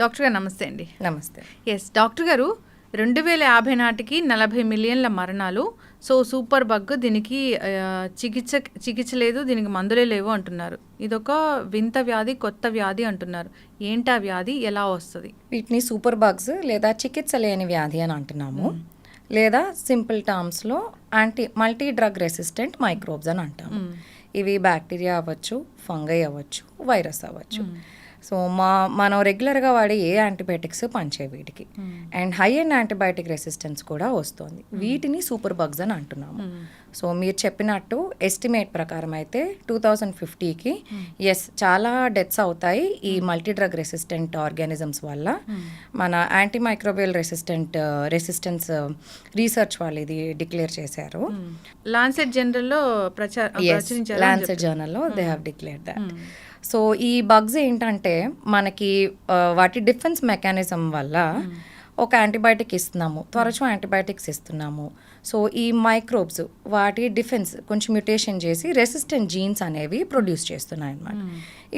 Doctor గారు నమస్తే అండి. నమస్తే. ఎస్ డాక్టర్ గారు, 2050 నాటికి 40 మిలియన్ల మరణాలు. సో సూపర్ బగ్, దీనికి చికిత్స లేదు, దీనికి మందులే లేవు అంటున్నారు. ఇదొక వింత వ్యాధి, కొత్త వ్యాధి అంటున్నారు. ఏంటా వ్యాధి, ఎలా వస్తుంది? వీటిని సూపర్ బగ్స్ లేదా చికిత్స లేని వ్యాధి అని అంటున్నాము. లేదా సింపుల్ టర్మ్స్లో మల్టీ డ్రగ్ రెసిస్టెంట్ మైక్రోబ్స్ అని అంటాము. ఇవి బ్యాక్టీరియా అవ్వచ్చు, ఫంగై అవ్వచ్చు, వైరస్ అవ్వచ్చు. సో మనం రెగ్యులర్గా వాడే ఏ యాంటీబయాటిక్స్ పనిచేయ వీటికి. And high and antibiotic resistance కూడా వస్తుంది. వీటిని సూపర్ బగ్స్ అని అంటున్నాము. సో మీరు చెప్పినట్టు ఎస్టిమేట్ ప్రకారం అయితే 2050కి చాలా డెత్స్ అవుతాయి ఈ మల్టీ డ్రగ్ రెసిస్టెంట్ ఆర్గానిజమ్స్ వల్ల. మన యాంటీమైక్రోబియల్ రెసిస్టెన్స్ రీసెర్చ్ వాళ్ళు ఇది డిక్లేర్ చేశారు. లాన్సెట్ జనరల్లో లాన్సెట్ జర్నల్లో they have declared that. So ఈ బగ్స్ ఏంటంటే మనకి వాటి డిఫెన్స్ మెకానిజం వల్ల ఒక యాంటీబయాటిక్ ఇస్తున్నాము, తరచూ యాంటీబయాటిక్స్ ఇస్తున్నాము. సో ఈ మైక్రోబ్స్ వాటి డిఫెన్స్ కొంచెం మ్యూటేషన్ చేసి రెసిస్టెంట్ జీన్స్ అనేవి ప్రొడ్యూస్ చేస్తున్నాయి అన్నమాట.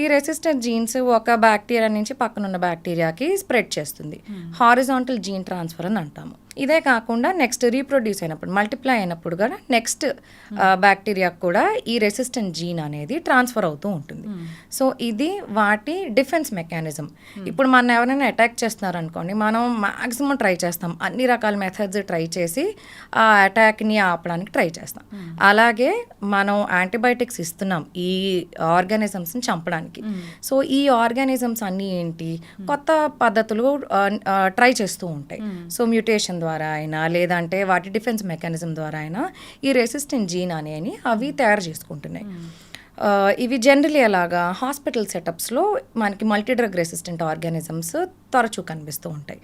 ఈ రెసిస్టెంట్ జీన్స్ ఒక బ్యాక్టీరియా నుంచి పక్కనున్న బ్యాక్టీరియాకి స్ప్రెడ్ చేస్తుంది. హారిజాంటల్ జీన్ ట్రాన్స్ఫర్ అని అంటాము. ఇదే కాకుండా నెక్స్ట్ రీప్రొడ్యూస్ అయినప్పుడు, మల్టిప్లై అయినప్పుడు కూడా నెక్స్ట్ బ్యాక్టీరియాకు కూడా ఈ రెసిస్టెంట్ జీన్ అనేది ట్రాన్స్ఫర్ అవుతూ ఉంటుంది. సో ఇది వాటి డిఫెన్స్ మెకానిజం. ఇప్పుడు మనం ఎవరైనా అటాక్ చేస్తున్నారు అనుకోండి, మనం మ్యాక్సిమం ట్రై చేస్తాం, అన్ని రకాల మెథడ్స్ ట్రై చేసి ఆ అటాక్ని ఆపడానికి ట్రై చేస్తాం. అలాగే మనం యాంటీబయాటిక్స్ ఇస్తున్నాం ఈ ఆర్గానిజమ్స్ని చంపడానికి. సో ఈ ఆర్గానిజమ్స్ అన్నీ ఏంటి, కొత్త పద్ధతులు ట్రై చేస్తూ ఉంటాయి. సో మ్యూటేషన్ ద్వారా అయినా లేదంటే వాటి డిఫెన్స్ మెకానిజం ద్వారా అయినా ఈ రెసిస్టెంట్ జీన్ అనేవి అవి తయారు చేసుకుంటున్నాయి. ఇవి జనరలీ అలాగా హాస్పిటల్ సెటప్స్లో మనకి మల్టీ డ్రగ్ రెసిస్టెంట్ ఆర్గానిజమ్స్ తరచూ కనిపిస్తూ ఉంటాయి.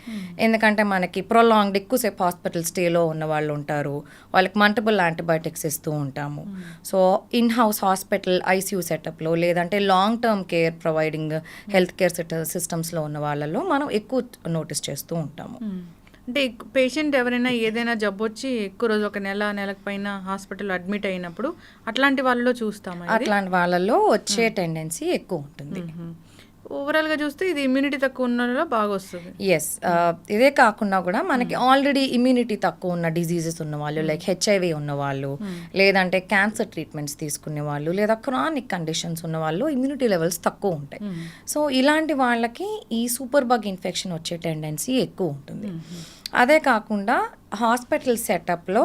ఎందుకంటే మనకి ప్రొలాంగ్డ్ ఎక్కువసేపు హాస్పిటల్ స్టేలో ఉన్న వాళ్ళు ఉంటారు, వాళ్ళకి మల్టిపుల్ యాంటీబయాటిక్స్ ఇస్తూ ఉంటాము. So in house hospital ICU సెటప్లో లేదంటే long term care providing health care సిస్టమ్స్లో ఉన్న వాళ్ళలో మనం ఎక్కువ నోటీస్ చేస్తూ ఉంటాము. అంటే పేషెంట్ ఎవరైనా ఏదైనా జబ్బు వచ్చి ఎక్కువ రోజు ఒక నెలకు పైన హాస్పిటల్లో అడ్మిట్ అయినప్పుడు అట్లాంటి వాళ్ళలో చూస్తాము. అట్లాంటి వాళ్ళలో వచ్చే టెండెన్సీ ఎక్కువ ఉంటుంది. ఓవరాల్గా చూస్తే ఇది ఇమ్యూనిటీ తక్కువ ఉన్న బాగా వస్తుంది. ఎస్, ఇదే కాకుండా కూడా మనకి ఆల్రెడీ ఇమ్యూనిటీ తక్కువ ఉన్న డిజీజెస్ ఉన్నవాళ్ళు, లైక్ హెచ్ఐవి ఉన్నవాళ్ళు, లేదంటే క్యాన్సర్ ట్రీట్మెంట్స్ తీసుకునే వాళ్ళు, లేదా క్రానిక్ కండిషన్స్ ఉన్న వాళ్ళు ఇమ్యూనిటీ లెవెల్స్ తక్కువ ఉంటాయి. సో ఇలాంటి వాళ్ళకి ఈ సూపర్ బగ్ ఇన్ఫెక్షన్ వచ్చే టెండెన్సీ ఎక్కువ ఉంటుంది. అదే కాకుండా హాస్పిటల్ సెటప్లో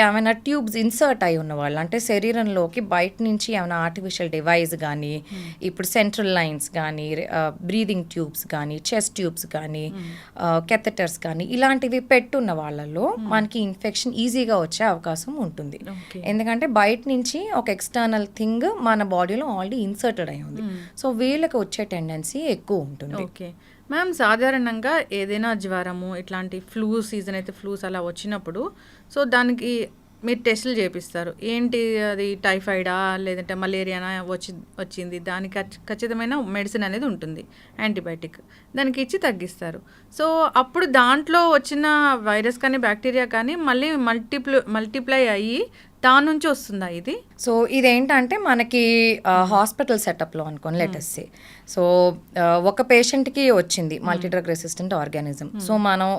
ఏమైనా ట్యూబ్స్ ఇన్సర్ట్ అయి ఉన్నవాళ్ళు, అంటే శరీరంలోకి బయట నుంచి ఏమైనా ఆర్టిఫిషియల్ డివైస్ కానీ, ఇప్పుడు సెంట్రల్ లైన్స్ కానీ, బ్రీదింగ్ ట్యూబ్స్ కానీ, చెస్ట్ ట్యూబ్స్ కానీ, కెథెటర్స్ కానీ ఇలాంటివి పెట్టున్న వాళ్ళలో మనకి ఇన్ఫెక్షన్ ఈజీగా వచ్చే అవకాశం ఉంటుంది. ఎందుకంటే బయట నుంచి ఒక ఎక్స్టర్నల్ థింగ్ మన బాడీలో ఆల్రెడీ ఇన్సర్టెడ్ అయి ఉంది. సో వీళ్ళకి వచ్చే టెండెన్సీ ఎక్కువ ఉంటుంది. ఓకే మ్యామ్, సాధారణంగా ఏదైనా జ్వరము ఇట్లాంటి ఫ్లూ సీజన్ అయితే ఫ్లూస్ అలా వచ్చినప్పుడు సో దానికి మీరు టెస్టులు చేపిస్తారు. ఏంటి అది, టైఫాయిడా లేదంటే మలేరియానా వచ్చింది, దానికి ఖచ్చితమైన మెడిసిన్ అనేది ఉంటుంది, యాంటీబయాటిక్ దానికి ఇచ్చి తగ్గిస్తారు. సో అప్పుడు దాంట్లో వచ్చిన వైరస్ కానీ బ్యాక్టీరియా కానీ మళ్ళీ మల్టిప్లై అయ్యి దాని నుంచి వస్తుందా ఇది? సో ఇదేంటంటే మనకి హాస్పిటల్ సెటప్లో అనుకోని లెటెస్ట్ సే, సో ఒక పేషెంట్కి వచ్చింది multi drug resistant organism. So మనం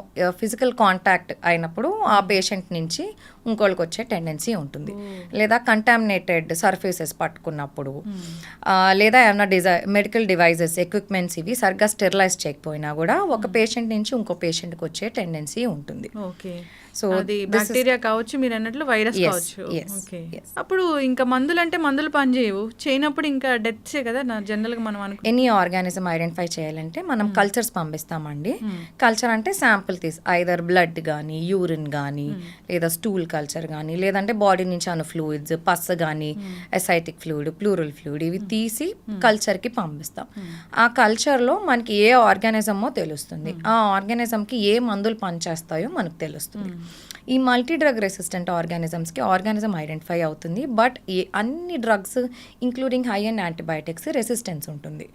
ఫిజికల్ కాంటాక్ట్ అయినప్పుడు ఆ పేషెంట్ నుంచి ఇంకోళ్ళకి వచ్చే టెండెన్సీ ఉంటుంది. లేదా కంటామినేటెడ్ సర్ఫేసెస్ పట్టుకున్నప్పుడు, లేదా ఏమైనా మెడికల్ డివైజెస్ ఎక్విప్మెంట్స్ ఇవి సరిగ్గా స్టెరిలైజ్ చేయకపోయినా కూడా ఒక పేషెంట్ నుంచి ఇంకో పేషెంట్కి వచ్చే టెండెన్సీ ఉంటుంది. ఓకే, సో అది బ్యాక్టీరియా కావచ్చు, మీరు అన్నట్లు వైరస్ కావచ్చు. అప్పుడు ఇంకా మందులు అంటే మందులు పనిచేయవు, చేయనప్పుడు ఇంకా డెత్సే కదా జనరల్గా మనం అనుకో. ఎనీ ఆర్గానిజం ఐడెంటిఫై చేయాలంటే మనం కల్చర్స్ పంపిస్తామండి. కల్చర్ అంటే శాంపుల్ తీసి ఐదర్ బ్లడ్ కానీ, యూరిన్ కానీ, లేదా స్టూల్ కల్చర్ కానీ, లేదంటే బాడీ నుంచి అను ఫ్లూయిడ్స్, పస్ కానీ, ఎసైటిక్ ఫ్లూయిడ్, ప్లూరల్ ఫ్లూయిడ్ ఇవి తీసి కల్చర్కి పంపిస్తాం. ఆ కల్చర్లో మనకి ఏ ఆర్గానిజమో తెలుస్తుంది, ఆ ఆర్గానిజంకి ఏ మందులు పనిచేస్తాయో మనకు తెలుస్తుంది. ఈ మల్టీ డ్రగ్ రెసిస్టెంట్ ఆర్గానిజమ్స్కి ఆర్గానిజం ఐడెంటిఫై అవుతుంది, బట్ అన్ని drugs including high and antibiotics resistance ఉంటుంది.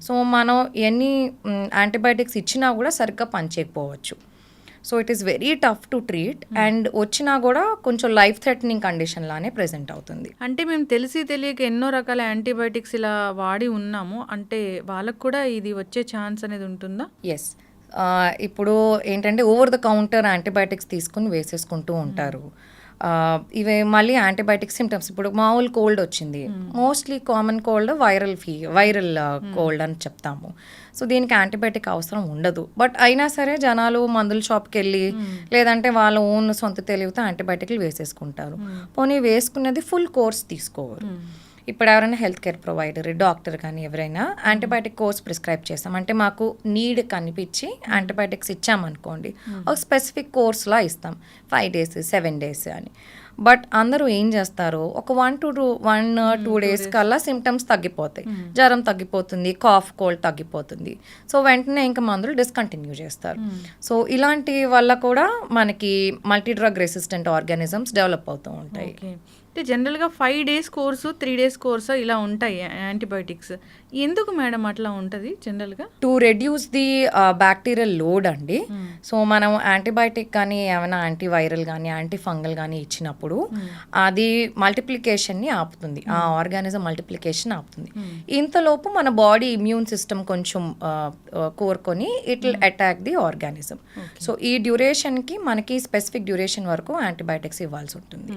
సో మనం ఎన్ని యాంటీబయాటిక్స్ ఇచ్చినా కూడా సరిగ్గా పనిచేయకపోవచ్చు. So it is very tough to treat and వచ్చినా కూడా కొంచెం లైఫ్ థ్రెటనింగ్ కండిషన్ లానే ప్రెజెంట్ అవుతుంది. అంటే మేము తెలిసి తెలియక ఎన్నో రకాల యాంటీబయాటిక్స్ ఇలా వాడి ఉన్నాము అంటే వాళ్ళకు కూడా ఇది వచ్చే ఛాన్స్ అనేది ఉంటుందా? ఎస్, ఇప్పుడు ఏంటంటే ఓవర్ ద కౌంటర్ యాంటీబయాటిక్స్ తీసుకుని వేసేసుకుంటూ ఉంటారు. ఇవి మళ్ళీ యాంటీబయాటిక్ సిమ్టమ్స్, ఇప్పుడు మామూలు కోల్డ్ వచ్చింది, mostly common cold viral cold అని చెప్తాము. సో దీనికి యాంటీబయాటిక్ అవసరం ఉండదు. బట్ అయినా సరే జనాలు మందుల షాప్కి వెళ్ళి లేదంటే వాళ్ళ ఓన్ సొంత తెలివితో యాంటీబయాటిక్లు వేసేసుకుంటారు. పోనీ వేసుకున్నది ఫుల్ కోర్స్ తీసుకోరు. ఇప్పుడు ఎవరైనా హెల్త్ కేర్ ప్రొవైడర్, డాక్టర్ కానీ ఎవరైనా యాంటీబయాటిక్ కోర్స్ ప్రిస్క్రైబ్ చేస్తాం అంటే మాకు నీడ్ కనిపించి యాంటీబయాటిక్స్ ఇచ్చామనుకోండి, ఒక స్పెసిఫిక్ కోర్స్లా ఇస్తాం 5 days 7 days అని. బట్ అందరూ ఏం చేస్తారు, ఒక 1 to 2 days కల్లా సిమ్టమ్స్ తగ్గిపోతాయి, జ్వరం తగ్గిపోతుంది, కాఫ్ కోల్డ్ తగ్గిపోతుంది. సో వెంటనే ఇంకా మందులు డిస్కంటిన్యూ చేస్తారు. సో ఇలాంటి వల్ల కూడా మనకి multi drug resistant organisms develop అవుతూ ఉంటాయి. అంటే జనరల్గా 5 days కోర్సు 3 days కోర్సు ఇలా ఉంటాయి యాంటీబయాటిక్స్. ఎందుకు మేడం అట్లా ఉంటుంది జనరల్గా? To reduce the bacterial load అండి. సో మనం యాంటీబయాటిక్ కానీ ఏమైనా యాంటీవైరల్ కానీ యాంటీఫంగల్ కానీ ఇచ్చినప్పుడు అది మల్టిప్లికేషన్ని ఆపుతుంది, ఆ ఆర్గానిజం మల్టిప్లికేషన్ ఆపుతుంది. ఇంతలోపు మన బాడీ ఇమ్యూన్ సిస్టమ్ కొంచెం కోరుకొని it will attack the organism. So ఈ డ్యూరేషన్కి మనకి స్పెసిఫిక్ డ్యూరేషన్ వరకు యాంటీబయాటిక్స్ ఇవ్వాల్సి ఉంటుంది.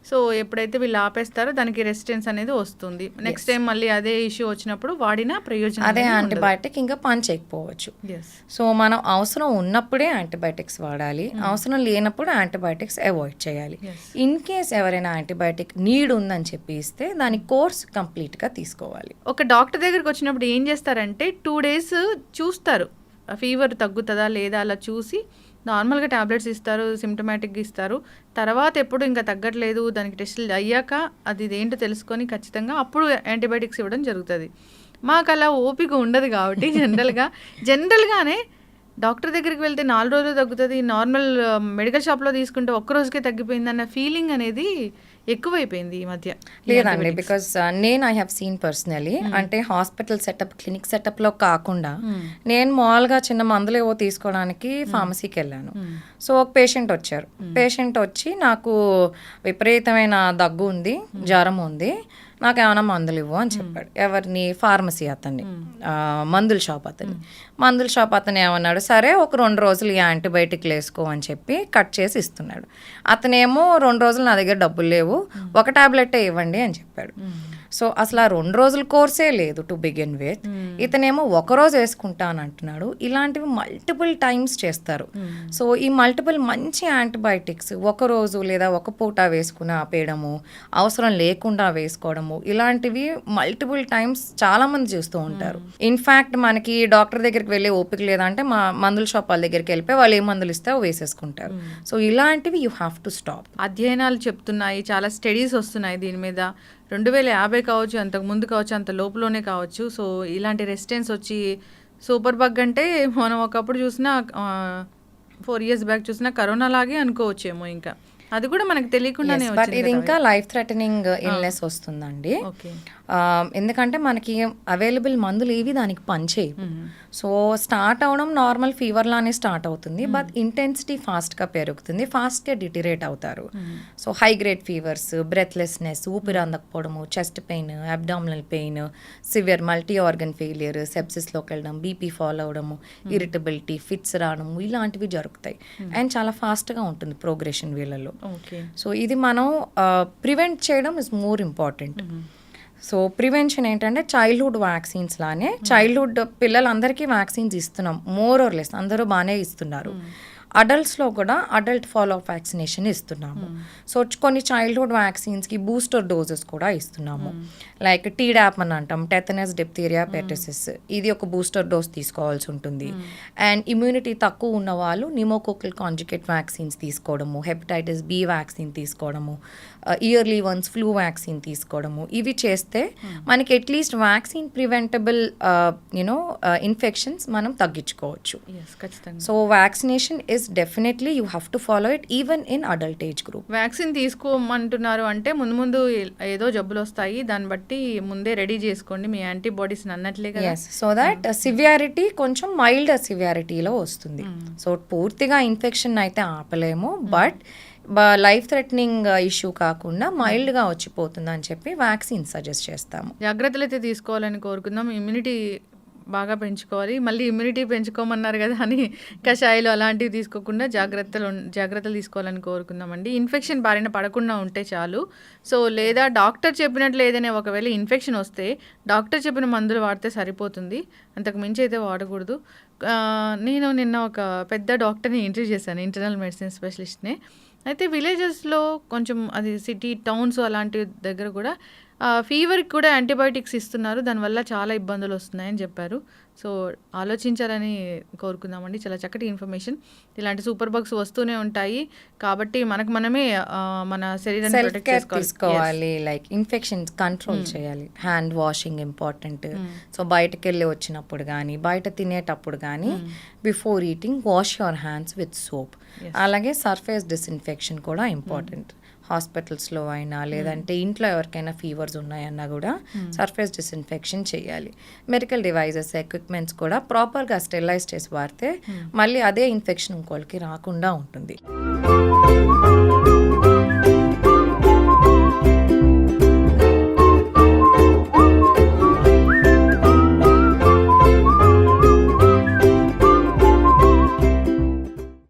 సో ఎప్పుడైతే వీళ్ళు ఆపేస్తారో దానికి రెసిస్టెన్స్ అనేది వస్తుంది. నెక్స్ట్ టైం మళ్ళీ అదే ఇష్యూ వచ్చినప్పుడు వాడిన ప్రయోజనం అదే యాంటీబయాటిక్ ఇంకా పని చేయకపోవచ్చు. సో మనం అవసరం ఉన్నప్పుడే యాంటీబయాటిక్స్ వాడాలి, అవసరం లేనప్పుడు యాంటీబయాటిక్స్ అవాయిడ్ చేయాలి. ఇన్ కేస్ ఎవరైనా యాంటీబయాటిక్ నీడ్ ఉందని చెప్పి ఇస్తే దాని కోర్స్ కంప్లీట్గా తీసుకోవాలి. ఒక డాక్టర్ దగ్గరికి వచ్చినప్పుడు ఏం చేస్తారంటే 2 days చూస్తారు, ఫీవర్ తగ్గుతుందా లేదా అలా చూసి నార్మల్గా ట్యాబ్లెట్స్ ఇస్తారు, సిమ్టమాటిక్గా ఇస్తారు. తర్వాత ఎప్పుడు ఇంకా తగ్గట్లేదు, దానికి టెస్టులు అయ్యాక అది ఇదేంటో తెలుసుకొని ఖచ్చితంగా అప్పుడు యాంటీబయాటిక్స్ ఇవ్వడం జరుగుతుంది. మాకు అలా ఓపిక ఉండదు కాబట్టి జనరల్గానే డాక్టర్ దగ్గరికి వెళ్తే 4 రోజులు తగ్గుతుంది, నార్మల్ మెడికల్ షాప్లో తీసుకుంటే ఒక్క రోజుకే తగ్గిపోయింది అన్న ఫీలింగ్ అనేది ఎక్కువైపోయింది ఈ మధ్య. లేదండి, బికాస్ నేను ఐ హ్యావ్ సీన్ పర్సనలీ, అంటే హాస్పిటల్ సెటప్ క్లినిక్ సెటప్లో కాకుండా నేను మామూలుగా చిన్న మందులు ఏవో తీసుకోవడానికి ఫార్మసీకి వెళ్ళాను. సో ఒక పేషెంట్ వచ్చి నాకు విపరీతమైన దగ్గు ఉంది, జ్వరం ఉంది, నాకు ఏమైనా మందులు ఇవ్వు అని చెప్పాడు. ఎవరిని? ఫార్మసీ అతన్ని, మందుల షాప్ అతను ఏమన్నాడు, సరే ఒక 2 రోజులు ఈ యాంటీబయాటిక్లు వేసుకో అని చెప్పి కట్ చేసి ఇస్తున్నాడు. అతనేమో 2 రోజులు నా దగ్గర డబ్బులు లేవు, ఒక టాబ్లెటే ఇవ్వండి అని చెప్పాడు. సో అసలు ఆ 2 రోజుల కోర్సే లేదు టు బిగిన్ విత్. ఇతనేమో 1 రోజు వేసుకుంటాను అంటున్నాడు. ఇలాంటివి మల్టిపుల్ టైమ్స్ చేస్తారు. సో ఈ మల్టిపుల్ మంచి యాంటీబయాటిక్స్ 1 రోజు లేదా 1 పూట వేసుకుని ఆపేయడము, అవసరం లేకుండా వేసుకోవడము, ఇలాంటివి మల్టిపుల్ టైమ్స్ చాలా మంది చేస్తూ ఉంటారు. ఇన్ఫ్యాక్ట్ మనకి డాక్టర్ దగ్గరికి వెళ్ళే ఓపిక లేదంటే మా మందుల షాప్ వాళ్ళ దగ్గరికి వెళ్ళిపోయి వాళ్ళు ఏ మందులు ఇస్తే వేసేసుకుంటారు. సో ఇలాంటివి యూ హ్యావ్ టు స్టాప్. అధ్యయనాలు చెప్తున్నాయి, చాలా స్టడీస్ వస్తున్నాయి దీని మీద. 2050 కావచ్చు, అంతకు ముందు కావచ్చు, అంత లోపలనే కావచ్చు. సో ఇలాంటి రెసిస్టెన్స్ వచ్చి సూపర్ బగ్ అంటే మనం ఒకప్పుడు చూసినా 4 years బ్యాక్ చూసినా కరోనా లాగే అనుకోవచ్చేమో. ఇంకా అది కూడా మనకు తెలియకుండానే బట్ ఇది ఇంకా లైఫ్ థ్రెటనింగ్ ఇల్నెస్ వస్తుందండి. ఎందుకంటే మనకి అవైలబుల్ మందులు ఏవి దానికి పనిచేయవు. సో స్టార్ట్ అవడం నార్మల్ ఫీవర్ లానే స్టార్ట్ అవుతుంది, బట్ ఇంటెన్సిటీ ఫాస్ట్గా పెరుగుతుంది, ఫాస్ట్గా డిటిరేట్ అవుతారు. So high grade fevers, breathlessness, ఊపిరి అందకపోవడము, chest pain, abdominal pain, severe multi organ failure, సెప్సిస్లోకి వెళ్ళడం, బీపీ ఫాలో అవడము, ఇరిటబిలిటీ, ఫిట్స్ రావడము, ఇలాంటివి జరుగుతాయి. అండ్ చాలా ఫాస్ట్గా ఉంటుంది ప్రోగ్రెషన్ వీళ్ళలో. సో ఇది మనం ప్రివెంట్ చేయడం is more important. So prevention ఏంటంటే చైల్డ్హుడ్ వ్యాక్సిన్స్ లానే చైల్డ్హుడ్ పిల్లలందరికీ వ్యాక్సిన్స్ ఇస్తున్నాం, మోర్ ఆర్ లెస్ అందరూ బాగానే ఇస్తున్నారు. అడల్ట్స్లో కూడా అడల్ట్ ఫాలో అప్ వ్యాక్సినేషన్ ఇస్తున్నాము. సో కొన్ని చైల్డ్హుడ్ వ్యాక్సిన్స్కి బూస్టర్ డోసెస్ కూడా ఇస్తున్నాము. లైక్ టీడాప్ అని అంటాం, టెటనస్, డిప్తీరియా, పెర్టసిస్, ఇది ఒక బూస్టర్ డోస్ తీసుకోవాల్సి ఉంటుంది. అండ్ ఇమ్యూనిటీ తక్కువ ఉన్న వాళ్ళు నిమోకోకల్ కాంజుగేట్ వ్యాక్సిన్స్ తీసుకోవడము, హెపటైటిస్ బి వ్యాక్సిన్ తీసుకోవడము, ఇయర్లీ వన్స్ ఫ్లూ వ్యాక్సిన్ తీసుకోవడము, ఇవి చేస్తే మనకి అట్లీస్ట్ వ్యాక్సిన్ ప్రివెంటబుల్ ఇన్ఫెక్షన్స్ మనం తగ్గించుకోవచ్చు. So vaccination is is definitely you have to follow it even in adult age group. Vaccine తీసుకోమంటున్నారు అంటే ముందు ఏదో జబ్బులు వస్తాయి, దాన్ని బట్టి ముందే రెడీ చేసుకోండి మీ యాంటీబాడీస్ అన్నట్లే కదా. ఎస్, సో దట్ సివియారిటీ కొంచెం మైల్డ్ సివియారిటీలో వస్తుంది. సో పూర్తిగా ఇన్ఫెక్షన్ అయితే ఆపలేము, బట్ లైఫ్ థ్రెటనింగ్ ఇష్యూ కాకుండా మైల్డ్గా వచ్చిపోతుంది అని చెప్పి వ్యాక్సిన్ సజెస్ట్ చేస్తాము. జాగ్రత్తలు అయితే తీసుకోవాలని కోరుకుందాం. ఇమ్యూనిటీ బాగా మళ్ళీ ఇమ్యూనిటీ పెంచుకోమన్నారు కదా అని కషాయాలు అలాంటివి తీసుకోకుండా జాగ్రత్తలు తీసుకోవాలని కోరుకుందామండి. ఇన్ఫెక్షన్ బారిన పడకుండా ఉంటే చాలు. సో లేదా డాక్టర్ చెప్పినట్లు ఏదైనా ఒకవేళ ఇన్ఫెక్షన్ వస్తే డాక్టర్ చెప్పిన మందులు వాడితే సరిపోతుంది, అంతకు మించి అయితే వాడకూడదు. నేను నిన్న ఒక పెద్ద డాక్టర్ని ఇంటర్వ్యూ చేశాను, ఇంటర్నల్ మెడిసిన్ స్పెషలిస్ట్ని. అయితే విలేజెస్లో కొంచెం అది సిటీ టౌన్స్ అలాంటి దగ్గర కూడా ఫీవర్కి కూడా యాంటీబయాటిక్స్ ఇస్తున్నారు, దానివల్ల చాలా ఇబ్బందులు వస్తున్నాయని చెప్పారు. సో ఆలోచించాలని కోరుకుందామండి. చాలా చక్కటి ఇన్ఫర్మేషన్. ఇలాంటి సూపర్ బగ్స్ వస్తూనే ఉంటాయి కాబట్టి మనమే మన శరీరాన్ని ప్రొటెక్ట్ చేసుకోవాలి. లైక్ ఇన్ఫెక్షన్స్ కంట్రోల్ చేయాలి. Hand washing important. సో బయటకు వెళ్ళి వచ్చినప్పుడు కానీ బయట తినేటప్పుడు కానీ before eating wash your hands with soap. అలాగే సర్ఫేస్ డిస్ఇన్ఫెక్షన్ కూడా ఇంపార్టెంట్. హాస్పిటల్స్లో అయినా లేదంటే ఇంట్లో ఎవరికైనా ఫీవర్స్ ఉన్నాయన్నా కూడా సర్ఫేస్ డిస్ఇన్ఫెక్షన్ చేయాలి. మెడికల్ డివైజెస్ ఎక్విప్మెంట్స్ కూడా ప్రాపర్గా స్టెరిలైజ్ చేసి వాడితే మళ్ళీ అదే ఇన్ఫెక్షన్ ఇంకోళ్ళకి రాకుండా ఉంటుంది.